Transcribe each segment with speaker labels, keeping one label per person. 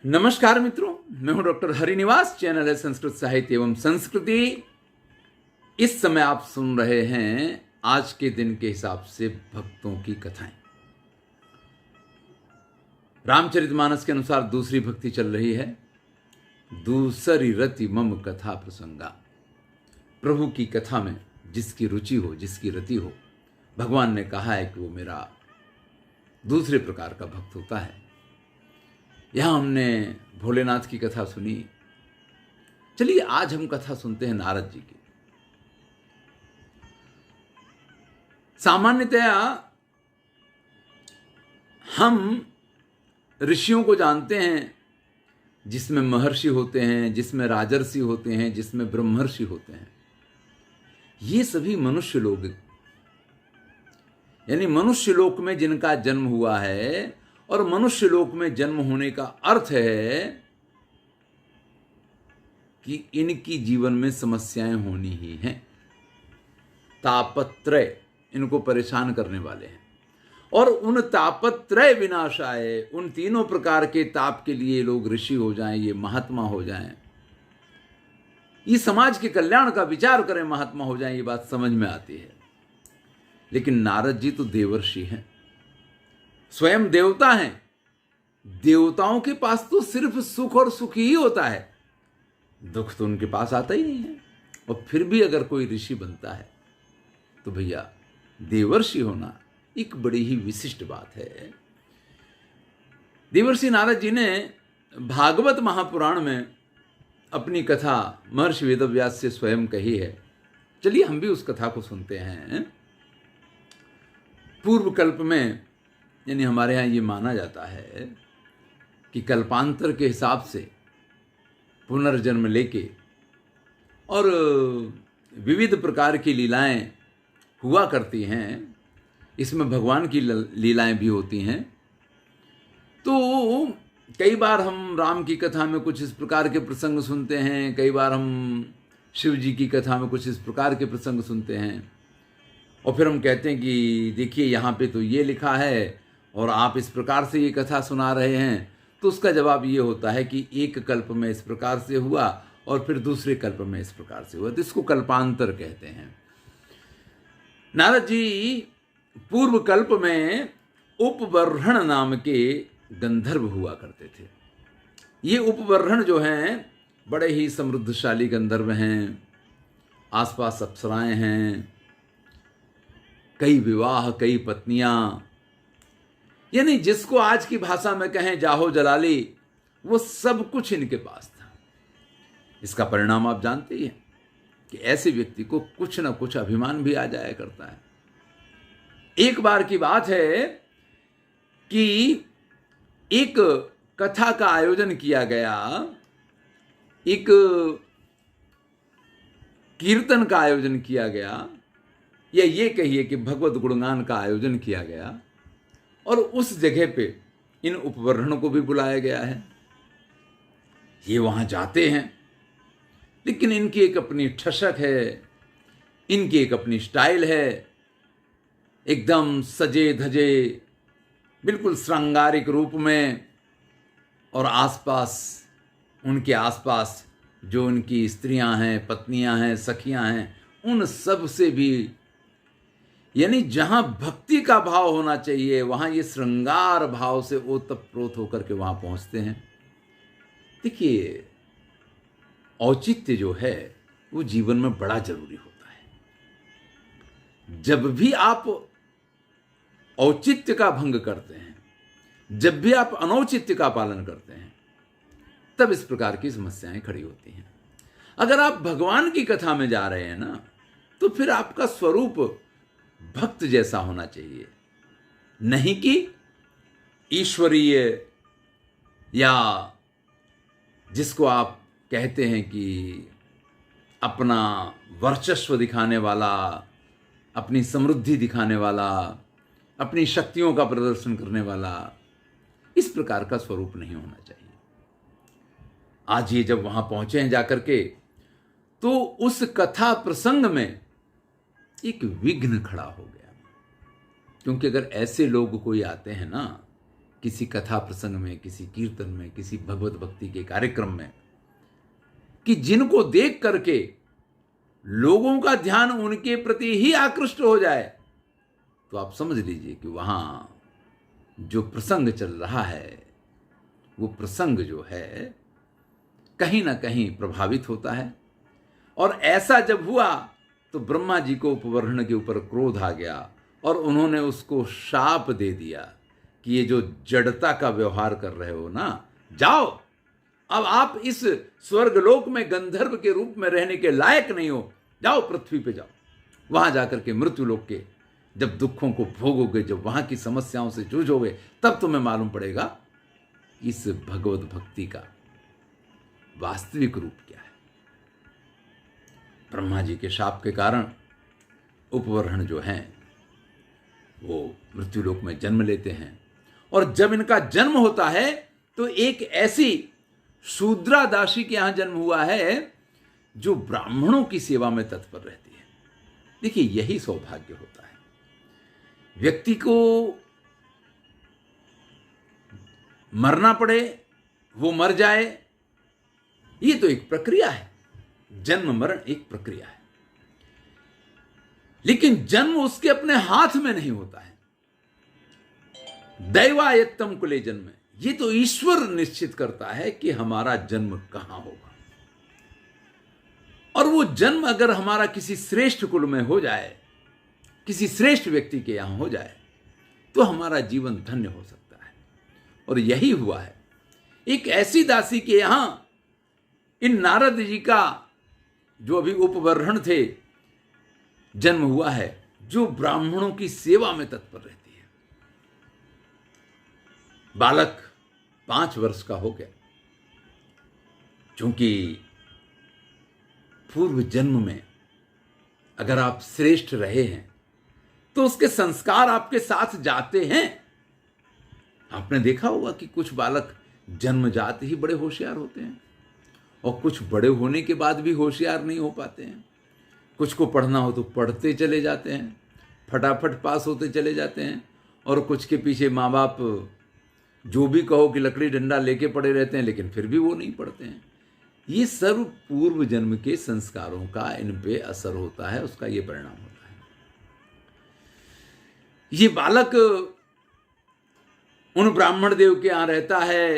Speaker 1: नमस्कार मित्रों, मैं हूं डॉक्टर हरिनिवास। चैनल है संस्कृत साहित्य एवं संस्कृति। इस समय आप सुन रहे हैं आज के दिन के हिसाब से भक्तों की कथाएं। रामचरितमानस के अनुसार दूसरी भक्ति चल रही है, दूसरी रति मम कथा प्रसंगा। प्रभु की कथा में जिसकी रुचि हो, जिसकी रति हो, भगवान ने कहा है कि वो मेरा दूसरे प्रकार का भक्त होता है। यहां हमने भोलेनाथ की कथा सुनी। चलिए आज हम कथा सुनते हैं नारद जी की। सामान्यतया हम ऋषियों को जानते हैं, जिसमें महर्षि होते हैं, जिसमें राजर्षि होते हैं, जिसमें ब्रह्मर्षि होते हैं। ये सभी मनुष्य लोग, यानी मनुष्य लोक में जिनका जन्म हुआ है, और मनुष्य लोक में जन्म होने का अर्थ है कि इनकी जीवन में समस्याएं होनी ही हैं। तापत्रय इनको परेशान करने वाले हैं, और उन तापत्रय विनाशाय, उन तीनों प्रकार के ताप के लिए लोग ऋषि हो जाएं, ये महात्मा हो जाएं, ये समाज के कल्याण का विचार करें, महात्मा हो जाएं, ये बात समझ में आती है। लेकिन नारद जी तो देवर्षि हैं, स्वयं देवता हैं। देवताओं के पास तो सिर्फ सुख और सुख ही होता है, दुख तो उनके पास आता ही नहीं है। और फिर भी अगर कोई ऋषि बनता है तो भैया देवर्षि होना एक बड़ी ही विशिष्ट बात है। देवर्षि नारद जी ने भागवत महापुराण में अपनी कथा महर्षि वेदव्यास से स्वयं कही है। चलिए हम भी उस कथा को सुनते हैं। पूर्व कल्प में, यानी हमारे यहाँ ये माना जाता है कि कल्पांतर के हिसाब से पुनर्जन्म लेके और विविध प्रकार की लीलाएं हुआ करती हैं। इसमें भगवान की लीलाएं भी होती हैं। तो कई बार हम राम की कथा में कुछ इस प्रकार के प्रसंग सुनते हैं, कई बार हम शिव जी की कथा में कुछ इस प्रकार के प्रसंग सुनते हैं, और फिर हम कहते हैं कि देखिए यहाँ पे तो ये लिखा है और आप इस प्रकार से ये कथा सुना रहे हैं। तो उसका जवाब ये होता है कि एक कल्प में इस प्रकार से हुआ और फिर दूसरे कल्प में इस प्रकार से हुआ, तो इसको कल्पांतर कहते हैं। नारद जी पूर्व कल्प में उपबर्हण नाम के गंधर्व हुआ करते थे। ये उपबर्हण जो हैं बड़े ही समृद्धशाली गंधर्व हैं, आसपास अप्सराएं हैं, कई विवाह, कई पत्नियां, यानी जिसको आज की भाषा में कहें जाहो जलाली, वो सब कुछ इनके पास था। इसका परिणाम आप जानते ही हैं कि ऐसे व्यक्ति को कुछ ना कुछ अभिमान भी आ जाया करता है। एक बार की बात है कि एक कथा का आयोजन किया गया, एक कीर्तन का आयोजन किया गया, या ये कहिए कि भगवत गुणगान का आयोजन किया गया, और उस जगह पे इन उपवर्णों को भी बुलाया गया है। ये वहां जाते हैं, लेकिन इनकी एक अपनी ठसक है, इनकी एक अपनी स्टाइल है। एकदम सजे धजे, बिल्कुल श्रृंगारिक रूप में, और आसपास, उनके आसपास जो उनकी स्त्रियां हैं, पत्नियां हैं, सखियां हैं, उन सब से भी, यानी जहां भक्ति का भाव होना चाहिए वहां ये श्रृंगार भाव से ओतप्रोत होकर के वहां पहुंचते हैं। देखिए, औचित्य जो है वो जीवन में बड़ा जरूरी होता है। जब भी आप औचित्य का भंग करते हैं, जब भी आप अनौचित्य का पालन करते हैं, तब इस प्रकार की समस्याएं खड़ी होती हैं। अगर आप भगवान की कथा में जा रहे हैं ना, तो फिर आपका स्वरूप भक्त जैसा होना चाहिए, नहीं कि ईश्वरीय, या जिसको आप कहते हैं कि अपना वर्चस्व दिखाने वाला, अपनी समृद्धि दिखाने वाला, अपनी शक्तियों का प्रदर्शन करने वाला। इस प्रकार का स्वरूप नहीं होना चाहिए। आज ये जब वहां पहुंचे हैं जाकर के, तो उस कथा प्रसंग में एक विघ्न खड़ा हो गया। क्योंकि अगर ऐसे लोग कोई आते हैं ना, किसी कथा प्रसंग में, किसी कीर्तन में, किसी भगवत भक्ति के कार्यक्रम में, कि जिनको देख करके लोगों का ध्यान उनके प्रति ही आकृष्ट हो जाए, तो आप समझ लीजिए कि वहां जो प्रसंग चल रहा है वो प्रसंग जो है कहीं ना कहीं प्रभावित होता है। और ऐसा जब हुआ तो ब्रह्मा जी को उपवर्ण के ऊपर क्रोध आ गया और उन्होंने उसको शाप दे दिया कि ये जो जड़ता का व्यवहार कर रहे हो ना, जाओ, अब आप इस स्वर्गलोक में गंधर्व के रूप में रहने के लायक नहीं हो, जाओ पृथ्वी पे जाओ। वहां जाकर के मृत्युलोक के जब दुखों को भोगोगे, जब वहां की समस्याओं से जूझोगे, तब तुम्हें मालूम पड़ेगा इस भगवत भक्ति का वास्तविक रूप क्या है। ब्रह्मा जी के शाप के कारण उपवर्ण जो हैं वो मृत्युलोक में जन्म लेते हैं, और जब इनका जन्म होता है तो एक ऐसी शूद्रा दासी के यहां जन्म हुआ है जो ब्राह्मणों की सेवा में तत्पर रहती है। देखिए, यही सौभाग्य होता है। व्यक्ति को मरना पड़े, वो मर जाए, ये तो एक प्रक्रिया है। जन्म मरण एक प्रक्रिया है, लेकिन जन्म उसके अपने हाथ में नहीं होता है। दैवायत्तम कुले जन्म, ये तो ईश्वर निश्चित करता है कि हमारा जन्म कहां होगा। और वो जन्म अगर हमारा किसी श्रेष्ठ कुल में हो जाए, किसी श्रेष्ठ व्यक्ति के यहां हो जाए, तो हमारा जीवन धन्य हो सकता है। और यही हुआ है। एक ऐसी दासी के यहां इन नारद जी का जो अभी उपवर्ण थे जन्म हुआ है, जो ब्राह्मणों की सेवा में तत्पर रहती है। बालक 5 वर्ष का हो गया, क्योंकि पूर्व जन्म में अगर आप श्रेष्ठ रहे हैं तो उसके संस्कार आपके साथ जाते हैं। आपने देखा होगा कि कुछ बालक जन्मजात ही बड़े होशियार होते हैं और कुछ बड़े होने के बाद भी होशियार नहीं हो पाते हैं। कुछ को पढ़ना हो तो पढ़ते चले जाते हैं, फटाफट पास होते चले जाते हैं, और कुछ के पीछे माँ बाप जो भी कहो कि लकड़ी डंडा लेके पड़े रहते हैं, लेकिन फिर भी वो नहीं पढ़ते हैं। ये सर्व पूर्व जन्म के संस्कारों का इन पे असर होता है, उसका ये परिणाम होता है। ये बालक उन ब्राह्मण देव के यहाँ रहता है,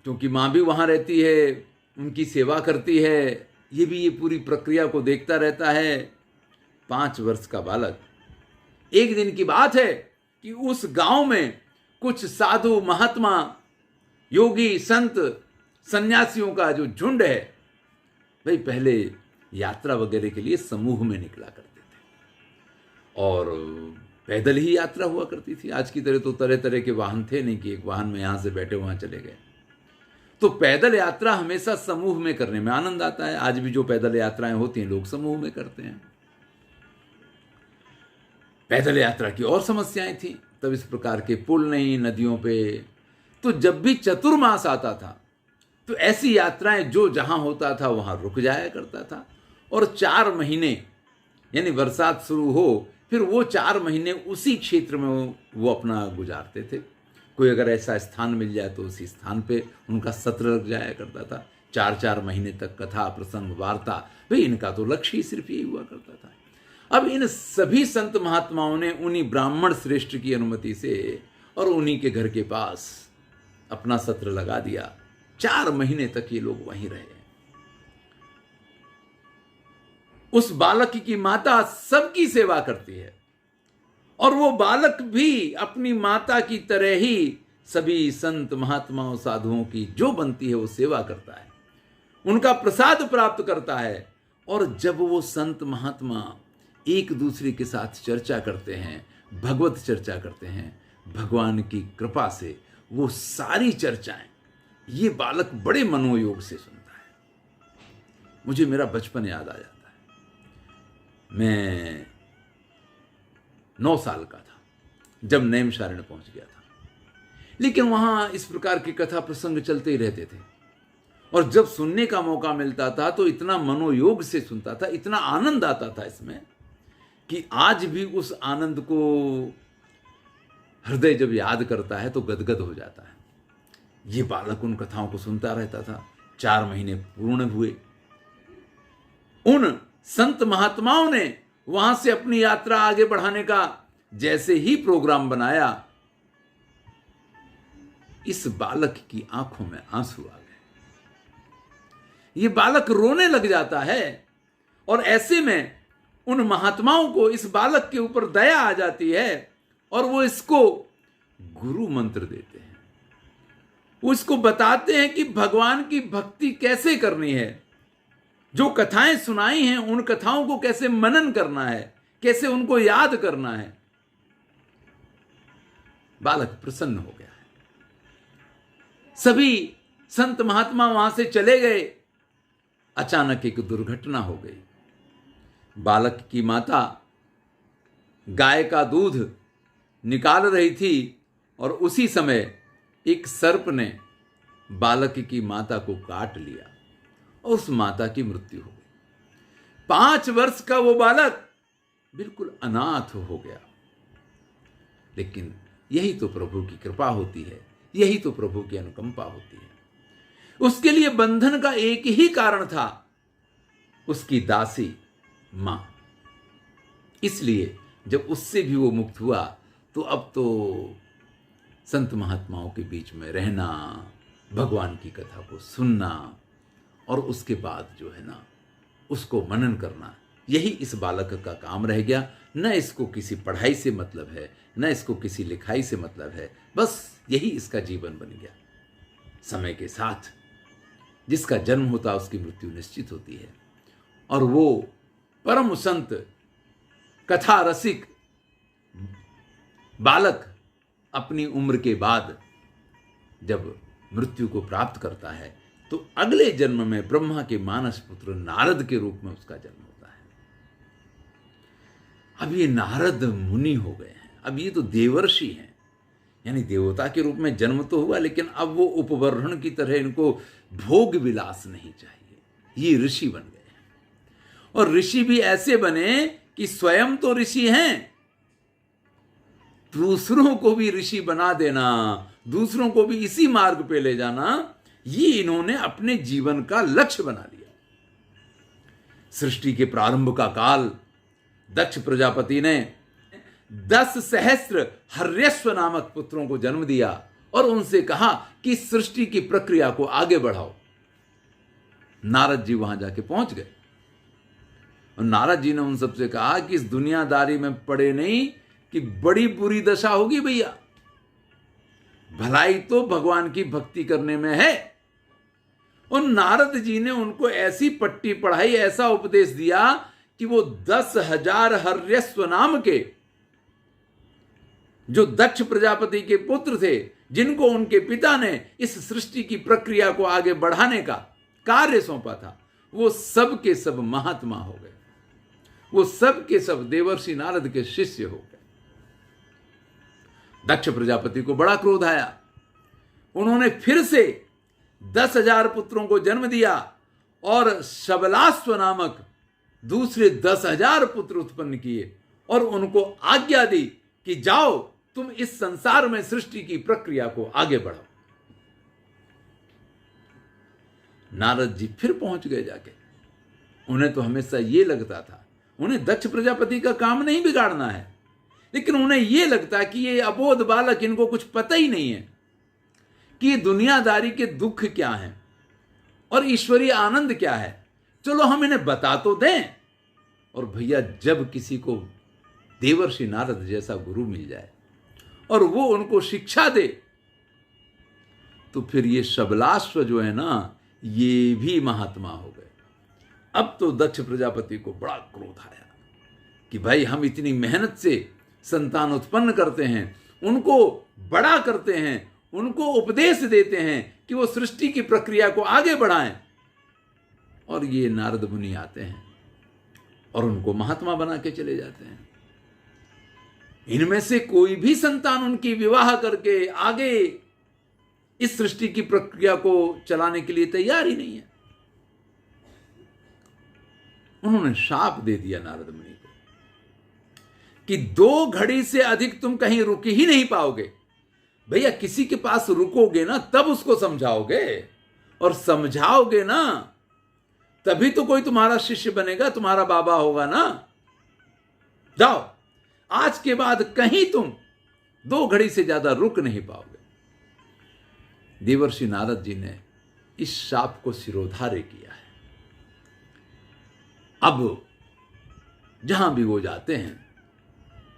Speaker 1: क्योंकि माँ भी वहाँ रहती है, उनकी सेवा करती है। ये भी ये पूरी प्रक्रिया को देखता रहता है। 5 वर्ष का बालक। एक दिन की बात है कि उस गांव में कुछ साधु महात्मा, योगी, संत, सन्यासियों का जो झुंड है, भाई पहले यात्रा वगैरह के लिए समूह में निकला करते थे और पैदल ही यात्रा हुआ करती थी। आज की तरह तो तरह तरह के वाहन थे नहीं कि एक वाहन में यहां से बैठे वहां चले गए। तो पैदल यात्रा हमेशा समूह में करने में आनंद आता है। आज भी जो पैदल यात्राएं होती हैं लोग समूह में करते हैं। पैदल यात्रा की और समस्याएं थी, तब इस प्रकार के पुल नहीं नदियों पे। तो जब भी चतुर्मास आता था तो ऐसी यात्राएं जो जहां होता था वहां रुक जाया करता था, और 4 महीने यानी बरसात शुरू हो फिर वो 4 महीने उसी क्षेत्र में वो अपना गुजारते थे। कोई अगर ऐसा स्थान मिल जाए तो उसी स्थान पे उनका सत्र लग जाया करता था। 4-4 महीने तक कथा प्रसंग वार्ता, भाई इनका तो लक्ष्य ही सिर्फ यही हुआ करता था। अब इन सभी संत महात्माओं ने उन्हीं ब्राह्मण श्रेष्ठ की अनुमति से और उन्हीं के घर के पास अपना सत्र लगा दिया। 4 महीने तक ये लोग वहीं रहे। उस बालक की माता सबकी सेवा करती है और वो बालक भी अपनी माता की तरह ही सभी संत महात्माओं साधुओं की जो बनती है वो सेवा करता है, उनका प्रसाद प्राप्त करता है। और जब वो संत महात्मा एक दूसरे के साथ चर्चा करते हैं, भगवत चर्चा करते हैं, भगवान की कृपा से वो सारी चर्चाएं ये बालक बड़े मनोयोग से सुनता है। मुझे मेरा बचपन याद आ जाता है। मैं 9 साल का था जब नैमिषारण्य पहुंच गया था, लेकिन वहां इस प्रकार की कथा प्रसंग चलते ही रहते थे और जब सुनने का मौका मिलता था तो इतना मनोयोग से सुनता था, इतना आनंद आता था इसमें कि आज भी उस आनंद को हृदय जब याद करता है तो गदगद हो जाता है। ये बालक उन कथाओं को सुनता रहता था। 4 महीने पूर्ण हुए। उन संत महात्माओं ने वहां से अपनी यात्रा आगे बढ़ाने का जैसे ही प्रोग्राम बनाया, इस बालक की आंखों में आंसू आ गए। ये बालक रोने लग जाता है और ऐसे में उन महात्माओं को इस बालक के ऊपर दया आ जाती है और वो इसको गुरु मंत्र देते हैं। वो इसको बताते हैं कि भगवान की भक्ति कैसे करनी है, जो कथाएं सुनाई हैं उन कथाओं को कैसे मनन करना है, कैसे उनको याद करना है। बालक प्रसन्न हो गया है। सभी संत महात्मा वहां से चले गए। अचानक एक दुर्घटना हो गई। बालक की माता गाय का दूध निकाल रही थी और उसी समय एक सर्प ने बालक की माता को काट लिया और उस माता की मृत्यु हो गई। 5 वर्ष का वो बालक बिल्कुल अनाथ हो गया। लेकिन यही तो प्रभु की कृपा होती है, यही तो प्रभु की अनुकंपा होती है। उसके लिए बंधन का एक ही कारण था, उसकी दासी मां। इसलिए जब उससे भी वो मुक्त हुआ तो अब तो संत महात्माओं के बीच में रहना, भगवान की कथा को सुनना और उसके बाद जो है ना उसको मनन करना, यही इस बालक का काम रह गया। न इसको किसी पढ़ाई से मतलब है, न इसको किसी लिखाई से मतलब है, बस यही इसका जीवन बन गया। समय के साथ जिसका जन्म होता है उसकी मृत्यु निश्चित होती है। और वो परम संत कथा रसिक बालक अपनी उम्र के बाद जब मृत्यु को प्राप्त करता है तो अगले जन्म में ब्रह्मा के मानस पुत्र नारद के रूप में उसका जन्म होता है। अब ये नारद मुनि हो गए हैं, अब ये तो देवर्षि हैं, यानी देवता के रूप में जन्म तो हुआ, लेकिन अब वो उपवर्ण की तरह इनको भोग विलास नहीं चाहिए। ये ऋषि बन गए हैं और ऋषि भी ऐसे बने कि स्वयं तो ऋषि हैं, दूसरों को भी ऋषि बना देना, दूसरों को भी इसी मार्ग पे ले जाना, ये इन्होंने अपने जीवन का लक्ष्य बना लिया। सृष्टि के प्रारंभ का काल दक्ष प्रजापति ने 10 सहस्त्र हर्यश्व नामक पुत्रों को जन्म दिया और उनसे कहा कि सृष्टि की प्रक्रिया को आगे बढ़ाओ। नारद जी वहां जाके पहुंच गए और नारद जी ने उन सबसे कहा कि इस दुनियादारी में पड़े नहीं कि बड़ी बुरी दशा होगी भैया। भलाई तो भगवान की भक्ति करने में है। और नारद जी ने उनको ऐसी पट्टी पढ़ाई, ऐसा उपदेश दिया कि वो 10,000 हर्यश्व नाम के जो दक्ष प्रजापति के पुत्र थे, जिनको उनके पिता ने इस सृष्टि की प्रक्रिया को आगे बढ़ाने का कार्य सौंपा था, वो सब के सब महात्मा हो गए। वो सब के सब देवर्षि नारद के शिष्य हो गए। दक्ष प्रजापति को बड़ा क्रोध आया। उन्होंने फिर से 10,000 पुत्रों को जन्म दिया और शबलाश्व नामक दूसरे 10,000 पुत्र उत्पन्न किए और उनको आज्ञा दी कि जाओ तुम इस संसार में सृष्टि की प्रक्रिया को आगे बढ़ाओ। नारद जी फिर पहुंच गए जाके। उन्हें तो हमेशा ये लगता था, उन्हें दक्ष प्रजापति का काम नहीं बिगाड़ना है, लेकिन उन्हें यह लगता कि ये अबोध बालक, इनको कुछ पता ही नहीं है कि ये दुनियादारी के दुख क्या हैं और ईश्वरीय आनंद क्या है। चलो हम इन्हें बता तो दें। और भैया, जब किसी को देवर्षि नारद जैसा गुरु मिल जाए और वो उनको शिक्षा दे, तो फिर ये शबलाश्व जो है ना, ये भी महात्मा हो गए। अब तो दक्ष प्रजापति को बड़ा क्रोध आया कि भाई, हम इतनी मेहनत से संतान उत्पन्न करते हैं, उनको बड़ा करते हैं, उनको उपदेश देते हैं कि वो सृष्टि की प्रक्रिया को आगे बढ़ाएं, और ये नारद मुनि आते हैं और उनको महात्मा बना के चले जाते हैं। इनमें से कोई भी संतान उनकी विवाह करके आगे इस सृष्टि की प्रक्रिया को चलाने के लिए तैयार ही नहीं है। उन्होंने शाप दे दिया नारद मुनि को कि 2 घड़ी से अधिक तुम कहीं रुक ही नहीं पाओगे। भैया किसी के पास रुकोगे ना तब उसको समझाओगे, और समझाओगे ना तभी तो कोई तुम्हारा शिष्य बनेगा, तुम्हारा बाबा होगा ना। जाओ, आज के बाद कहीं तुम 2 घड़ी से ज्यादा रुक नहीं पाओगे। देवर्षि नारद जी ने इस शाप को सिरोधार्य किया है। अब जहां भी वो जाते हैं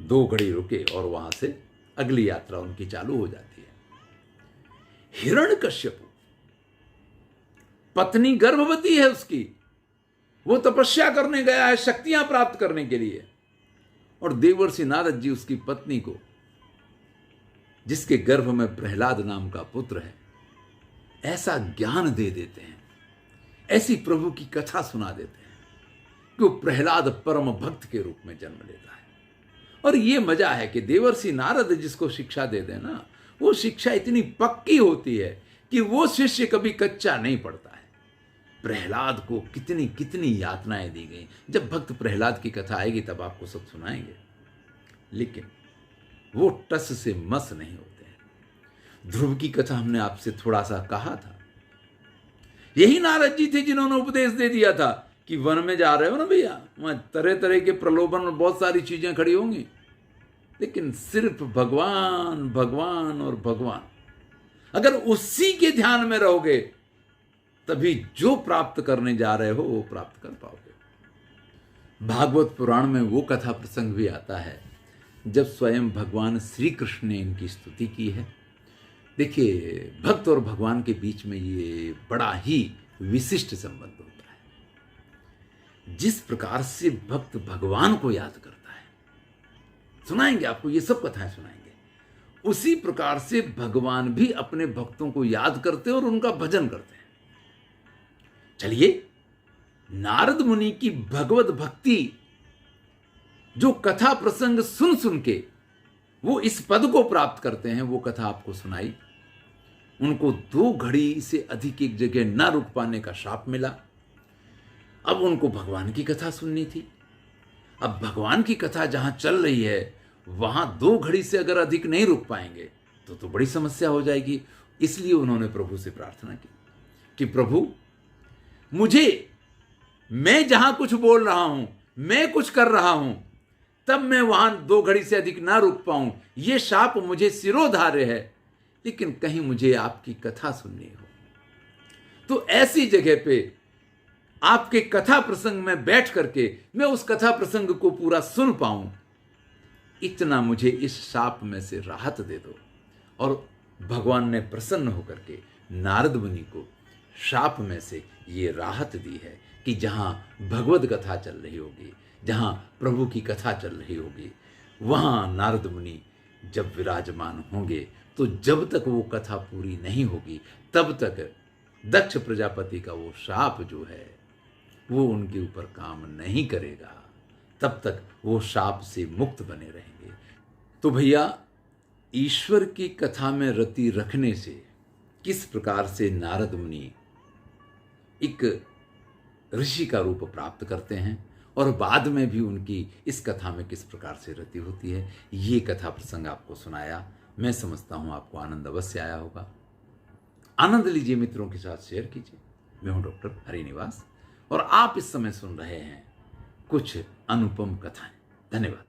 Speaker 1: 2 घड़ी रुके और वहां से अगली यात्रा उनकी चालू हो जाती है। हिरण्यकश्यपु, पत्नी गर्भवती है उसकी, वो तपस्या करने गया है शक्तियां प्राप्त करने के लिए, और देवर्षि नारद जी उसकी पत्नी को, जिसके गर्भ में प्रहलाद नाम का पुत्र है, ऐसा ज्ञान दे देते हैं, ऐसी प्रभु की कथा सुना देते हैं कि वो प्रहलाद परम भक्त के रूप में जन्म लेता है। और ये मजा है कि देवर्षि नारद जिसको शिक्षा दे देना, वो शिक्षा इतनी पक्की होती है कि वो शिष्य कभी कच्चा नहीं पड़ता है। प्रहलाद को कितनी कितनी यातनाएं दी गई। जब भक्त प्रहलाद की कथा आएगी तब आपको सब सुनाएंगे, लेकिन वो टस से मस नहीं होते हैं। ध्रुव की कथा हमने आपसे थोड़ा सा कहा था। यही नारद जी थे जिन्होंने उपदेश दे दिया था कि वन में जा रहे हो ना भैया, वहां तरह तरह के प्रलोभन और बहुत सारी चीजें खड़ी होंगी, लेकिन सिर्फ भगवान भगवान और भगवान। अगर उसी के ध्यान में रहोगे तभी जो प्राप्त करने जा रहे हो वो प्राप्त कर पाओगे। भागवत पुराण में वो कथा प्रसंग भी आता है जब स्वयं भगवान श्री कृष्ण ने इनकी स्तुति की है। देखिए, भक्त और भगवान के बीच में ये बड़ा ही विशिष्ट संबंध होता है। जिस प्रकार से भक्त भगवान को याद करता है, सुनाएंगे आपको, ये सब कथाएं सुनाएंगे, उसी प्रकार से भगवान भी अपने भक्तों को याद करते और उनका भजन करते हैं। चलिए, नारद मुनि की भगवत भक्ति, जो कथा प्रसंग सुन सुन के वो इस पद को प्राप्त करते हैं, वो कथा आपको सुनाई। उनको 2 घड़ी से अधिक एक जगह न रुक पाने का शाप मिला। अब उनको भगवान की कथा सुननी थी। अब भगवान की कथा जहां चल रही है वहां 2 घड़ी से अगर अधिक नहीं रुक पाएंगे तो बड़ी समस्या हो जाएगी। इसलिए उन्होंने प्रभु से प्रार्थना की कि प्रभु, मैं जहां कुछ बोल रहा हूं, मैं कुछ कर रहा हूं, तब मैं वहां 2 घड़ी से अधिक ना रुक पाऊं। यह शाप मुझे सिरोधार्य है, लेकिन कहीं मुझे आपकी कथा सुननी हो तो ऐसी जगह पे आपके कथा प्रसंग में बैठ करके मैं उस कथा प्रसंग को पूरा सुन पाऊं, इतना मुझे इस शाप में से राहत दे दो। और भगवान ने प्रसन्न होकर के नारद मुनि को शाप में से ये राहत दी है कि जहां भगवद कथा चल रही होगी, जहां प्रभु की कथा चल रही होगी, वहां नारद मुनि जब विराजमान होंगे तो जब तक वो कथा पूरी नहीं होगी तब तक दक्ष प्रजापति का वो शाप जो है वो उनके ऊपर काम नहीं करेगा, तब तक वो शाप से मुक्त बने रहेंगे। तो भैया, ईश्वर की कथा में रति रखने से किस प्रकार से नारद मुनि एक ऋषि का रूप प्राप्त करते हैं और बाद में भी उनकी इस कथा में किस प्रकार से रति होती है, ये कथा प्रसंग आपको सुनाया। मैं समझता हूं आपको आनंद अवश्य आया होगा। आनंद लीजिए, मित्रों के साथ शेयर कीजिए। मैं हूं डॉक्टर हरिनिवास और आप इस समय सुन रहे हैं कुछ अनुपम कथाएं। धन्यवाद।